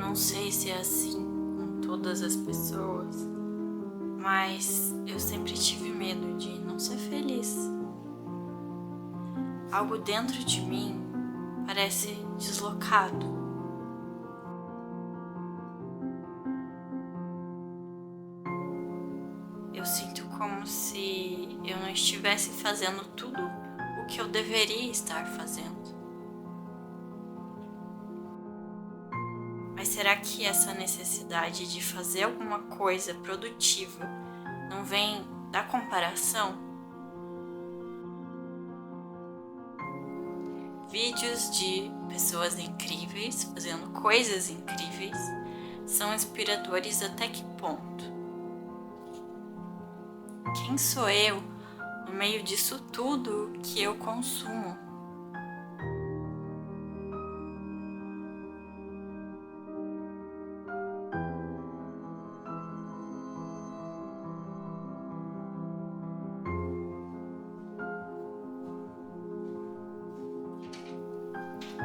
não sei se é assim com todas as pessoas, mas eu sempre tive medo de não ser feliz. Algo dentro de mim parece deslocado. Eu sinto como se eu não estivesse fazendo tudo o que eu deveria estar fazendo. Mas será que essa necessidade de fazer alguma coisa produtiva não vem da comparação? Vídeos de pessoas incríveis fazendo coisas incríveis são inspiradores até que ponto? Quem sou eu no meio disso tudo que eu consumo?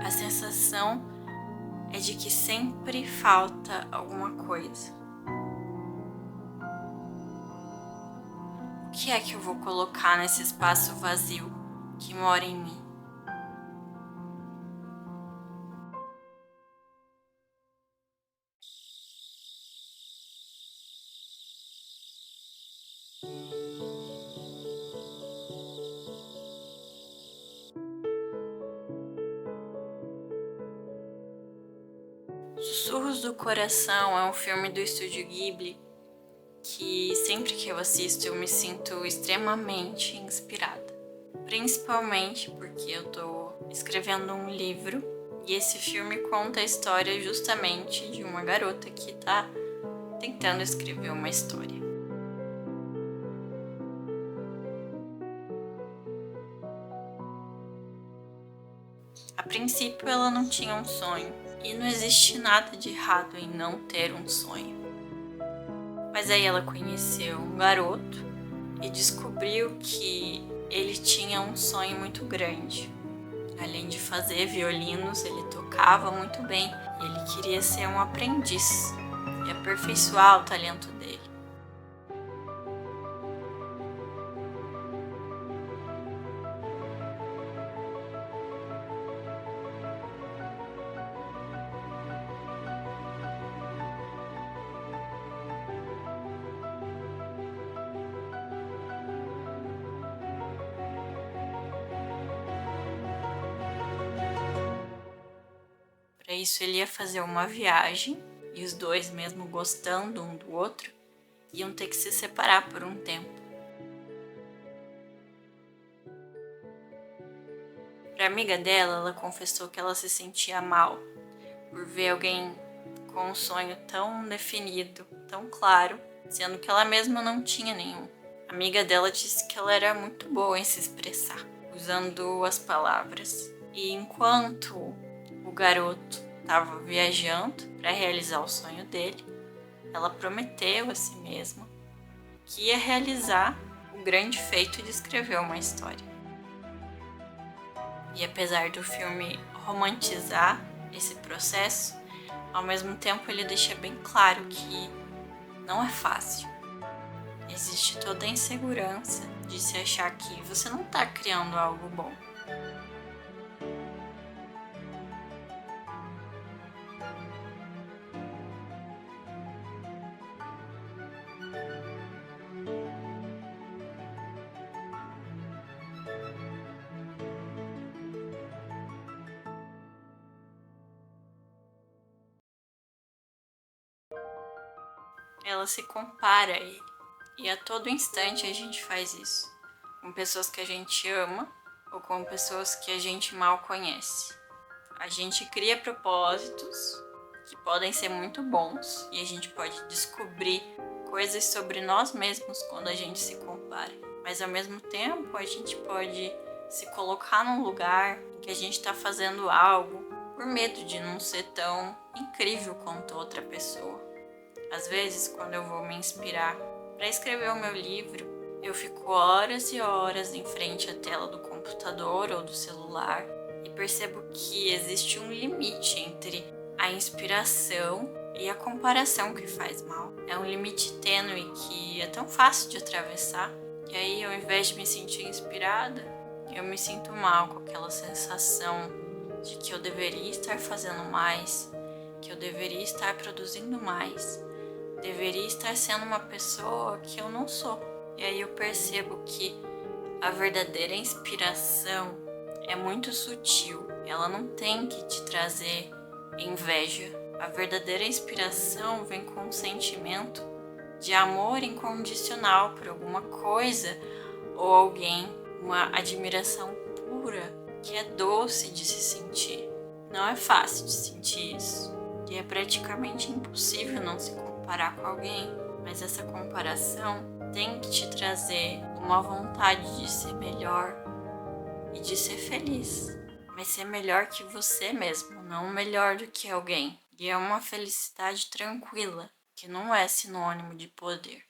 A sensação é de que sempre falta alguma coisa. O que é que eu vou colocar nesse espaço vazio que mora em mim? Sussurros do Coração é um filme do Estúdio Ghibli que sempre que eu assisto eu me sinto extremamente inspirada. Principalmente porque eu tô escrevendo um livro e esse filme conta a história justamente de uma garota que tá tentando escrever uma história. A princípio ela não tinha um sonho e não existe nada de errado em não ter um sonho. Mas aí ela conheceu um garoto e descobriu que ele tinha um sonho muito grande. Além de fazer violinos, ele tocava muito bem e ele queria ser um aprendiz e aperfeiçoar o talento dele. Para isso ele ia fazer uma viagem e os dois, mesmo gostando um do outro, iam ter que se separar por um tempo. Para amiga dela, ela confessou que ela se sentia mal por ver alguém com um sonho tão definido, tão claro, sendo que ela mesma não tinha nenhum. A amiga dela disse que ela era muito boa em se expressar, usando as palavras. E enquanto o garoto estava viajando para realizar o sonho dele, ela prometeu a si mesma que ia realizar o grande feito de escrever uma história. E apesar do filme romantizar esse processo, ao mesmo tempo ele deixa bem claro que não é fácil. Existe toda a insegurança de se achar que você não está criando algo bom. Ela se compara a ele. E a todo instante a gente faz isso. Com pessoas que a gente ama ou com pessoas que a gente mal conhece. A gente cria propósitos que podem ser muito bons e a gente pode descobrir coisas sobre nós mesmos quando a gente se compara. Mas ao mesmo tempo a gente pode se colocar num lugar em que a gente está fazendo algo por medo de não ser tão incrível quanto outra pessoa. Às vezes, quando eu vou me inspirar para escrever o meu livro, eu fico horas e horas em frente à tela do computador ou do celular e percebo que existe um limite entre a inspiração e a comparação que faz mal. É um limite tênue que é tão fácil de atravessar. E aí, ao invés de me sentir inspirada, eu me sinto mal com aquela sensação de que eu deveria estar fazendo mais, que eu deveria estar produzindo mais, deveria estar sendo uma pessoa que eu não sou. E aí eu percebo que a verdadeira inspiração é muito sutil. Ela não tem que te trazer inveja. A verdadeira inspiração vem com um sentimento de amor incondicional por alguma coisa ou alguém, uma admiração pura que é doce de se sentir. Não é fácil de sentir isso e é praticamente impossível não se comparar com alguém, mas essa comparação tem que te trazer uma vontade de ser melhor e de ser feliz, mas ser melhor que você mesmo, não melhor do que alguém. E é uma felicidade tranquila, que não é sinônimo de poder.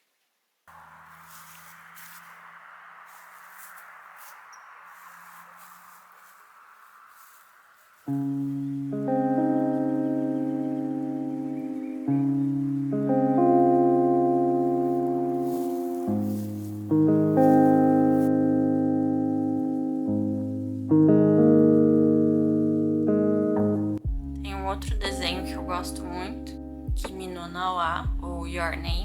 Tem um outro desenho que eu gosto muito, Kimi no Na wa, ou Your Name,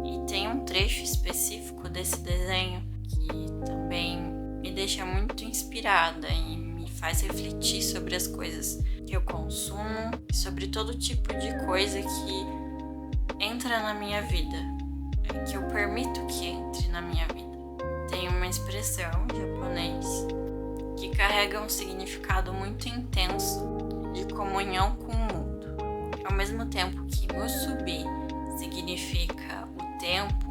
e tem um trecho específico desse desenho que também me deixa muito inspirada e me faz refletir sobre as coisas que eu consumo e sobre todo tipo de coisa que entra na minha vida, que eu permito que entre na minha vida. Tem uma expressão em japonês que carrega um significado muito intenso de comunhão com o mundo. Ao mesmo tempo que musubi significa o tempo,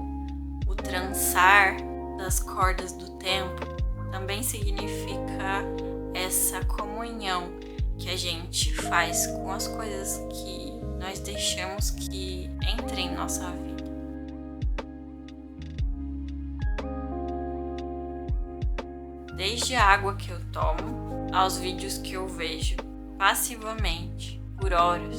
o trançar das cordas do tempo, também significa essa comunhão que a gente faz com as coisas que nós deixamos que entrem em nossa vida. Desde a água que eu tomo, aos vídeos que eu vejo passivamente por horas.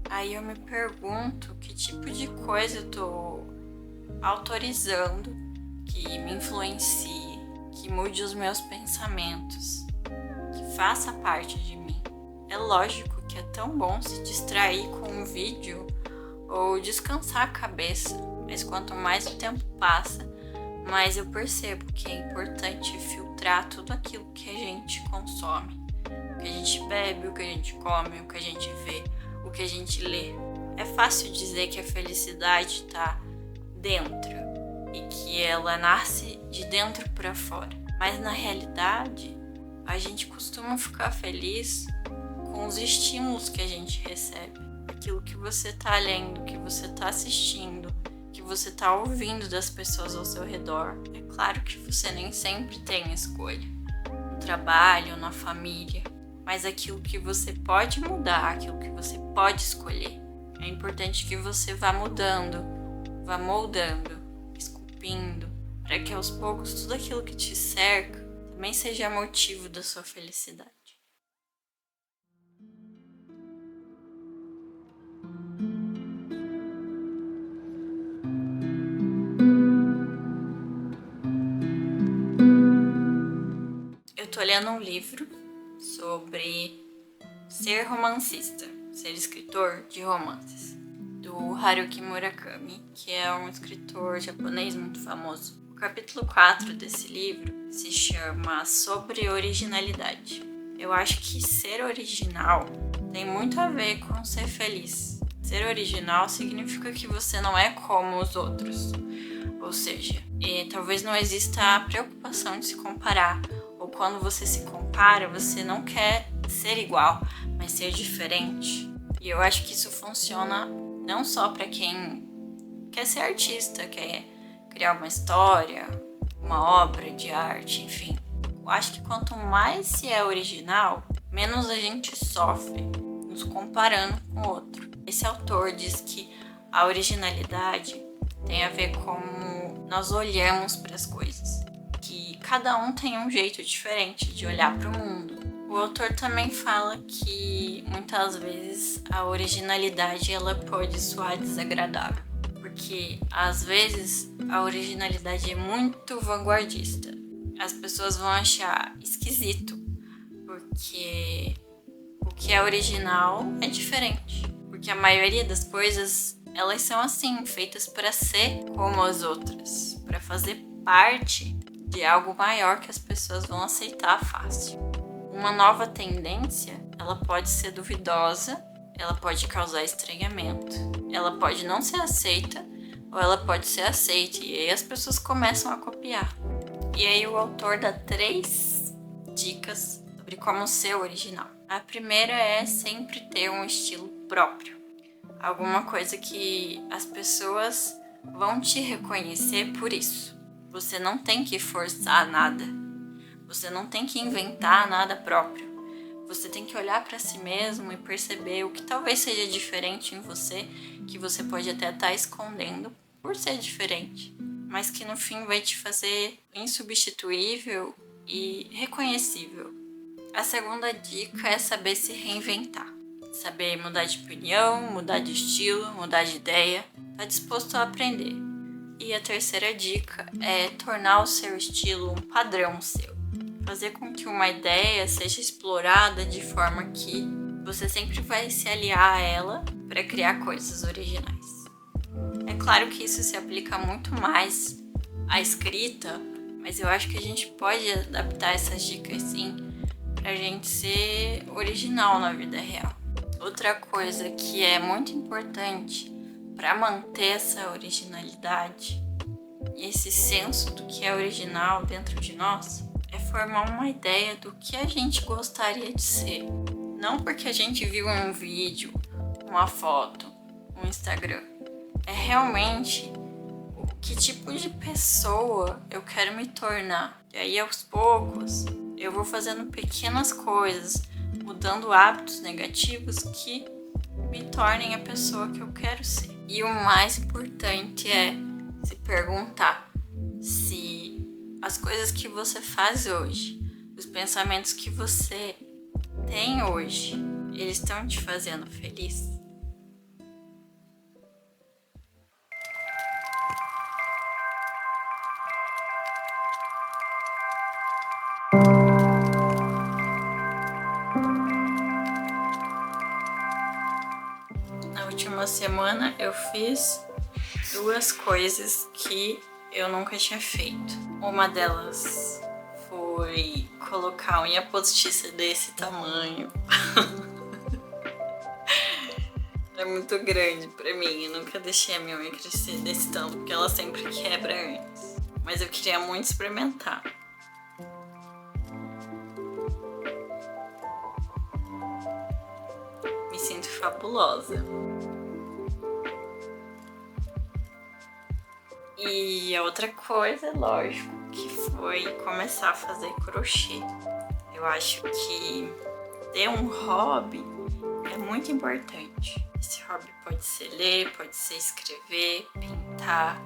Aí eu me pergunto que tipo de coisa eu tô autorizando que me influencie, que mude os meus pensamentos, que faça parte de mim. É lógico que é tão bom se distrair com um vídeo ou descansar a cabeça, mas quanto mais o tempo passa, mais eu percebo que é importante filtrar tudo aquilo que a gente consome, o que a gente bebe, o que a gente come, o que a gente vê, o que a gente lê. É fácil dizer que a felicidade está dentro e que ela nasce de dentro para fora, mas na realidade a gente costuma ficar feliz com os estímulos que a gente recebe, aquilo que você está lendo, que você está assistindo, que você está ouvindo das pessoas ao seu redor. É claro que você nem sempre tem escolha, no trabalho, na família, mas aquilo que você pode mudar, aquilo que você pode escolher. É importante que você vá mudando, vá moldando, esculpindo, para que aos poucos tudo aquilo que te cerca também seja motivo da sua felicidade. Eu tô lendo um livro sobre ser romancista, ser escritor de romances, do Haruki Murakami, que é um escritor japonês muito famoso. O capítulo 4 desse livro se chama Sobre Originalidade. Eu acho que ser original tem muito a ver com ser feliz. Ser original significa que você não é como os outros, ou seja, talvez não exista a preocupação de se comparar, ou quando você se compara, você não quer ser igual, mas ser diferente. E eu acho que isso funciona não só para quem quer ser artista, quer criar uma história, uma obra de arte, enfim. Eu acho que quanto mais se é original, menos a gente sofre nos comparando com o outro. Esse autor diz que a originalidade tem a ver com como nós olhamos para as coisas, que cada um tem um jeito diferente de olhar para o mundo. O autor também fala que muitas vezes a originalidade ela pode soar desagradável, porque às vezes a originalidade é muito vanguardista. As pessoas vão achar esquisito, porque o que é original é diferente, porque a maioria das coisas elas são assim, feitas para ser como as outras, para fazer parte de algo maior que as pessoas vão aceitar fácil. Uma nova tendência, ela pode ser duvidosa, ela pode causar estranhamento, ela pode não ser aceita ou ela pode ser aceita e aí as pessoas começam a copiar. E aí o autor dá 3 dicas sobre como ser original. A primeira é sempre ter um estilo próprio, alguma coisa que as pessoas vão te reconhecer por isso. Você não tem que forçar nada. Você não tem que inventar nada próprio. Você tem que olhar para si mesmo e perceber o que talvez seja diferente em você, que você pode até estar escondendo por ser diferente, mas que no fim vai te fazer insubstituível e reconhecível. A segunda dica é saber se reinventar. Saber mudar de opinião, mudar de estilo, mudar de ideia. Tá disposto a aprender. E a terceira dica é tornar o seu estilo um padrão seu. Fazer com que uma ideia seja explorada de forma que você sempre vai se aliar a ela para criar coisas originais. É claro que isso se aplica muito mais à escrita, mas eu acho que a gente pode adaptar essas dicas sim pra gente ser original na vida real. Outra coisa que é muito importante para manter essa originalidade e esse senso do que é original dentro de nós é formar uma ideia do que a gente gostaria de ser. Não porque a gente viu um vídeo, uma foto, um Instagram. É realmente que tipo de pessoa eu quero me tornar. E aí aos poucos eu vou fazendo pequenas coisas, mudando hábitos negativos que me tornem a pessoa que eu quero ser. E o mais importante é se perguntar se as coisas que você faz hoje, os pensamentos que você tem hoje, eles estão te fazendo feliz? Na última semana eu fiz 2 coisas que eu nunca tinha feito. Uma delas foi colocar a unha postiça desse tamanho. É muito grande pra mim, eu nunca deixei a minha unha crescer desse tanto, porque ela sempre quebra antes. Mas eu queria muito experimentar. Me sinto fabulosa. E a outra coisa, lógico, que foi começar a fazer crochê. Eu acho que ter um hobby é muito importante. Esse hobby pode ser ler, pode ser escrever, pintar,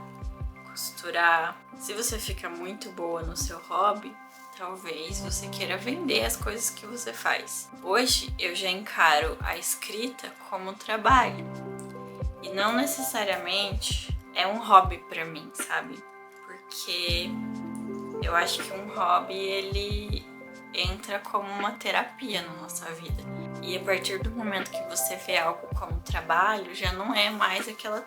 costurar. Se você fica muito boa no seu hobby, talvez você queira vender as coisas que você faz. Hoje eu já encaro a escrita como trabalho e não necessariamente é um hobby pra mim, sabe? Porque eu acho que um hobby ele entra como uma terapia na nossa vida. E a partir do momento que você vê algo como trabalho, já não é mais aquela...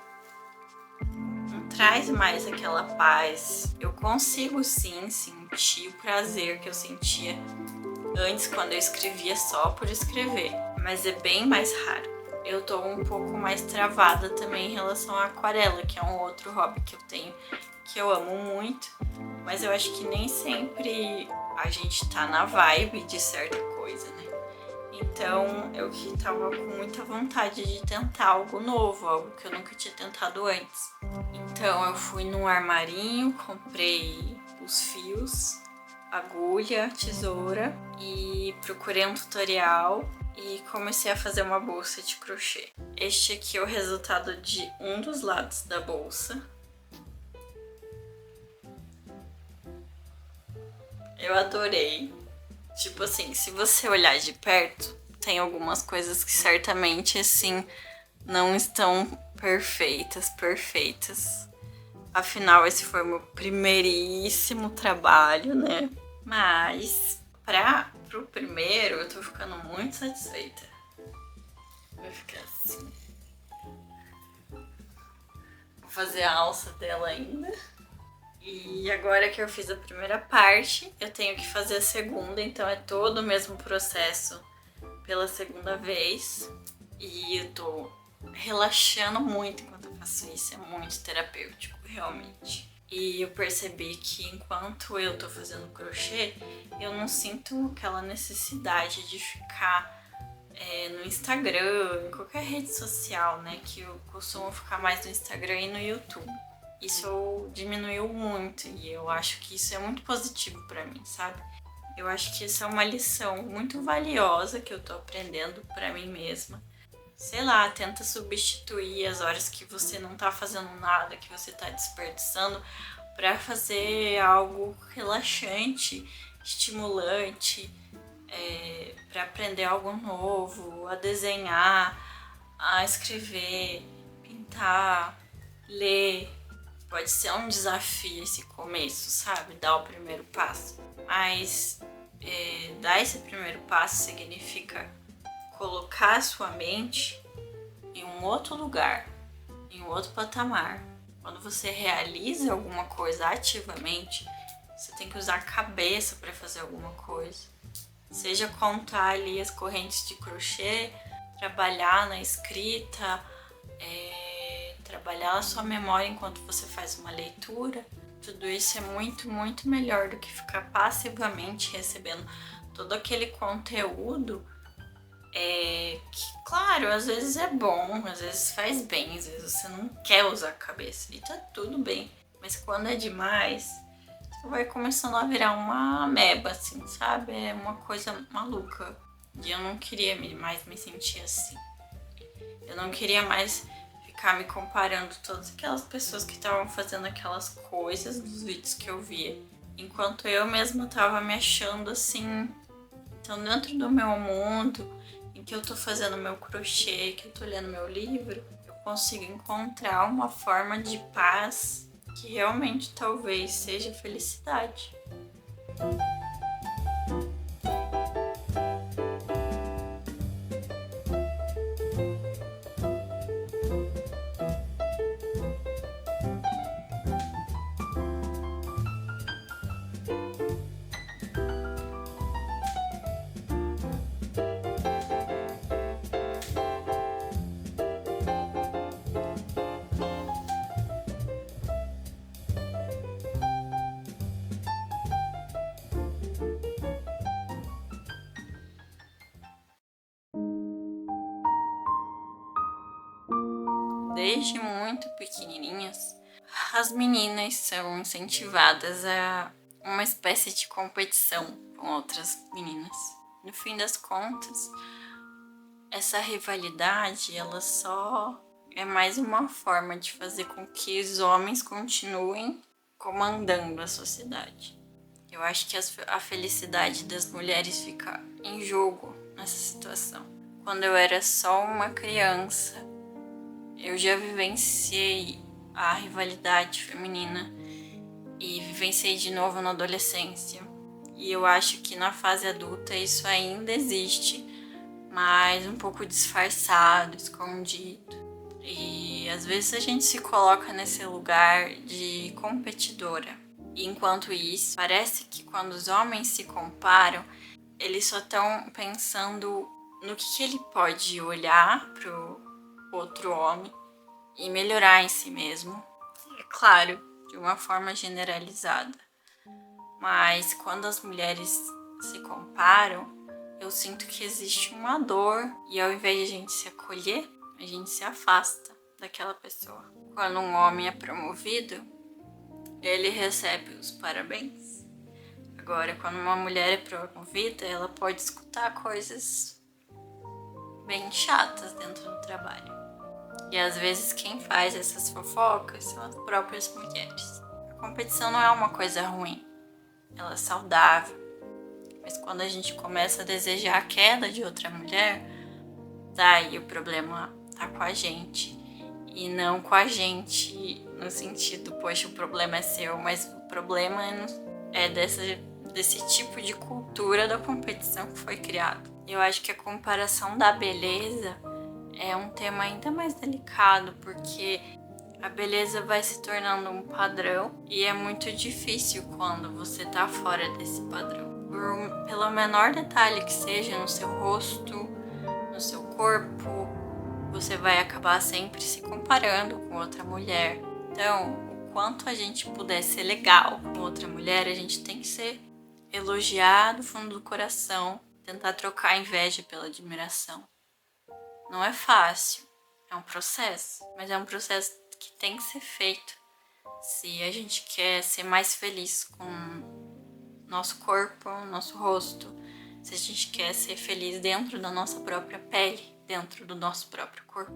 não traz mais aquela paz. Eu consigo sim sentir o prazer que eu sentia antes quando eu escrevia só por escrever, mas é bem mais raro. Eu tô um pouco mais travada também em relação à aquarela, que é um outro hobby que eu tenho, que eu amo muito, mas eu acho que nem sempre a gente tá na vibe de certa coisa, né? Então eu que tava com muita vontade de tentar algo novo, algo que eu nunca tinha tentado antes. Então eu fui num armarinho, comprei os fios, agulha, tesoura e procurei um tutorial e comecei a fazer uma bolsa de crochê. Este aqui é o resultado de um dos lados da bolsa. Eu adorei. Tipo assim, se você olhar de perto, tem algumas coisas que certamente, assim, não estão perfeitas. Afinal, esse foi o meu primeiríssimo trabalho, né? Mas, pro primeiro, eu tô ficando muito satisfeita. Vai ficar assim. Vou fazer a alça dela ainda. E agora que eu fiz a primeira parte, eu tenho que fazer a segunda, então é todo o mesmo processo pela segunda vez. E eu tô relaxando muito enquanto eu faço isso, é muito terapêutico, realmente. E eu percebi que enquanto eu tô fazendo crochê, eu não sinto aquela necessidade de ficar no Instagram, em qualquer rede social, né? Que eu costumo ficar mais no Instagram e no YouTube. Isso diminuiu muito e eu acho que isso é muito positivo pra mim, sabe? Eu acho que isso é uma lição muito valiosa que eu tô aprendendo pra mim mesma. Sei lá, tenta substituir as horas que você não tá fazendo nada, que você tá desperdiçando, pra fazer algo relaxante, estimulante, pra aprender algo novo, a desenhar, a escrever, pintar, ler. Pode ser um desafio esse começo, sabe? Dar o primeiro passo. Mas dar esse primeiro passo significa colocar a sua mente em um outro lugar, em um outro patamar. Quando você realiza alguma coisa ativamente, você tem que usar a cabeça para fazer alguma coisa. Seja contar ali as correntes de crochê, trabalhar na escrita, trabalhar a sua memória enquanto você faz uma leitura. Tudo isso é muito melhor do que ficar passivamente recebendo todo aquele conteúdo que, claro, às vezes é bom, às vezes faz bem, às vezes você não quer usar a cabeça e tá tudo bem. Mas quando é demais, você vai começando a virar uma ameba, assim, sabe? É uma coisa maluca. E eu não queria mais me sentir assim. Eu não queria mais ficar me comparando todas aquelas pessoas que estavam fazendo aquelas coisas dos vídeos que eu via, enquanto eu mesma tava me achando assim, então dentro do meu mundo, em que eu tô fazendo meu crochê, que eu tô lendo meu livro, eu consigo encontrar uma forma de paz que realmente talvez seja felicidade. Desde muito pequenininhas, as meninas são incentivadas a uma espécie de competição com outras meninas. No fim das contas, essa rivalidade, ela só é mais uma forma de fazer com que os homens continuem comandando a sociedade. Eu acho que a felicidade das mulheres fica em jogo nessa situação. Quando eu era só uma criança, eu já vivenciei a rivalidade feminina e vivenciei de novo na adolescência. E eu acho que na fase adulta isso ainda existe, mas um pouco disfarçado, escondido. E às vezes a gente se coloca nesse lugar de competidora. E enquanto isso, parece que quando os homens se comparam, eles só estão pensando no que ele pode olhar pro outro homem e melhorar em si mesmo. É claro, de uma forma generalizada. Mas quando as mulheres se comparam, eu sinto que existe uma dor e ao invés de a gente se acolher, a gente se afasta daquela pessoa. Quando um homem é promovido, ele recebe os parabéns. Agora, quando uma mulher é promovida, ela pode escutar coisas bem chatas dentro do trabalho. E às vezes quem faz essas fofocas são as próprias mulheres. A competição não é uma coisa ruim, ela é saudável. Mas quando a gente começa a desejar a queda de outra mulher, daí o problema tá com a gente. E não com a gente no sentido, poxa, o problema é seu, mas o problema é desse tipo de cultura da competição que foi criado. Eu acho que a comparação da beleza é um tema ainda mais delicado, porque a beleza vai se tornando um padrão e é muito difícil quando você tá fora desse padrão. Pelo menor detalhe que seja no seu rosto, no seu corpo, você vai acabar sempre se comparando com outra mulher. Então, o quanto a gente puder ser legal com outra mulher, a gente tem que ser elogiado do fundo do coração, tentar trocar a inveja pela admiração. Não é fácil, é um processo, mas é um processo que tem que ser feito se a gente quer ser mais feliz com nosso corpo, nosso rosto, se a gente quer ser feliz dentro da nossa própria pele, dentro do nosso próprio corpo.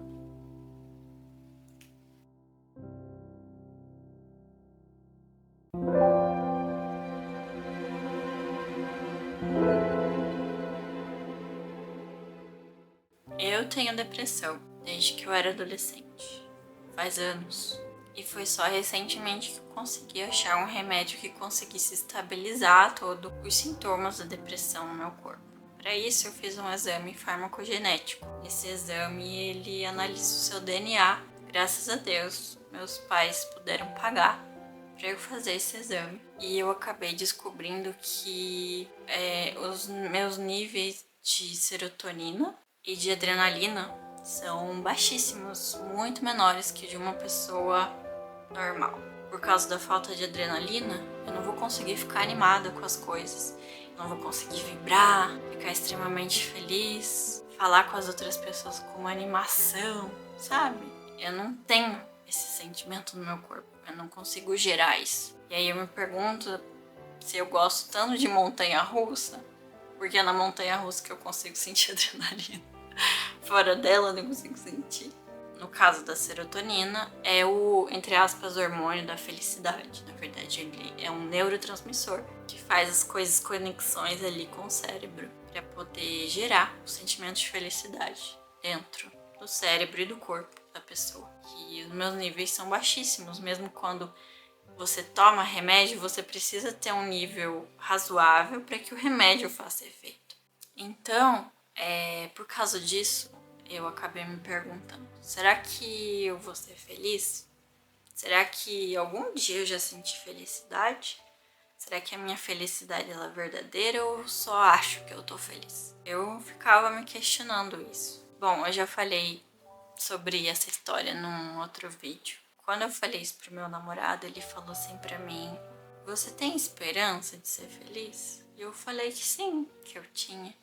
Eu tenho depressão desde que eu era adolescente, faz anos. E foi só recentemente que eu consegui achar um remédio que conseguisse estabilizar todos os sintomas da depressão no meu corpo. Para isso eu fiz um exame farmacogenético. Esse exame ele analisa o seu DNA. Graças a Deus, meus pais puderam pagar para eu fazer esse exame. E eu acabei descobrindo que os meus níveis de serotonina e de adrenalina são baixíssimos, muito menores que de uma pessoa normal. Por causa da falta de adrenalina, eu não vou conseguir ficar animada com as coisas, eu não vou conseguir vibrar, ficar extremamente feliz, falar com as outras pessoas com uma animação, sabe? Eu não tenho esse sentimento no meu corpo, eu não consigo gerar isso. E aí eu me pergunto se eu gosto tanto de montanha-russa, porque é na montanha-russa que eu consigo sentir adrenalina. Fora dela, eu não consigo sentir. No caso da serotonina, é o, entre aspas, hormônio da felicidade. Na verdade, ele é um neurotransmissor que faz as coisas, conexões ali com o cérebro para poder gerar o sentimento de felicidade dentro do cérebro e do corpo da pessoa. E os meus níveis são baixíssimos, mesmo quando você toma remédio, você precisa ter um nível razoável para que o remédio faça efeito. Então, por causa disso, eu acabei me perguntando, será que eu vou ser feliz? Será que algum dia eu já senti felicidade? Será que a minha felicidade ela é verdadeira ou eu só acho que eu tô feliz? Eu ficava me questionando isso. Bom, eu já falei sobre essa história num outro vídeo. Quando eu falei isso pro meu namorado, ele falou assim pra mim, você tem esperança de ser feliz? E eu falei que sim, que eu tinha.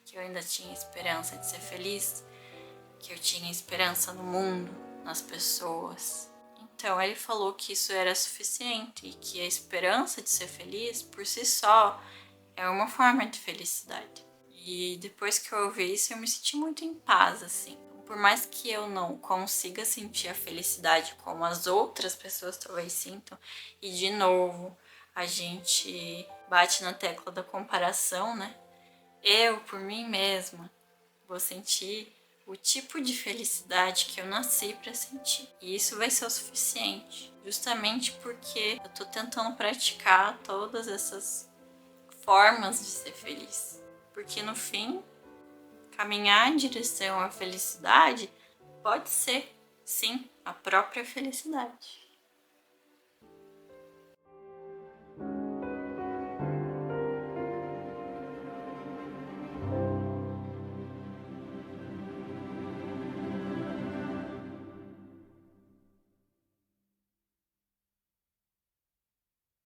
Que eu ainda tinha esperança de ser feliz, que eu tinha esperança no mundo, nas pessoas. Então ele falou que isso era suficiente e que a esperança de ser feliz por si só é uma forma de felicidade. E depois que eu ouvi isso, eu me senti muito em paz, assim. Por mais que eu não consiga sentir a felicidade como as outras pessoas talvez sintam, e de novo a gente bate na tecla da comparação, né? Eu, por mim mesma, vou sentir o tipo de felicidade que eu nasci para sentir. E isso vai ser o suficiente, justamente porque eu tô tentando praticar todas essas formas de ser feliz. Porque no fim, caminhar em direção à felicidade pode ser, sim, a própria felicidade.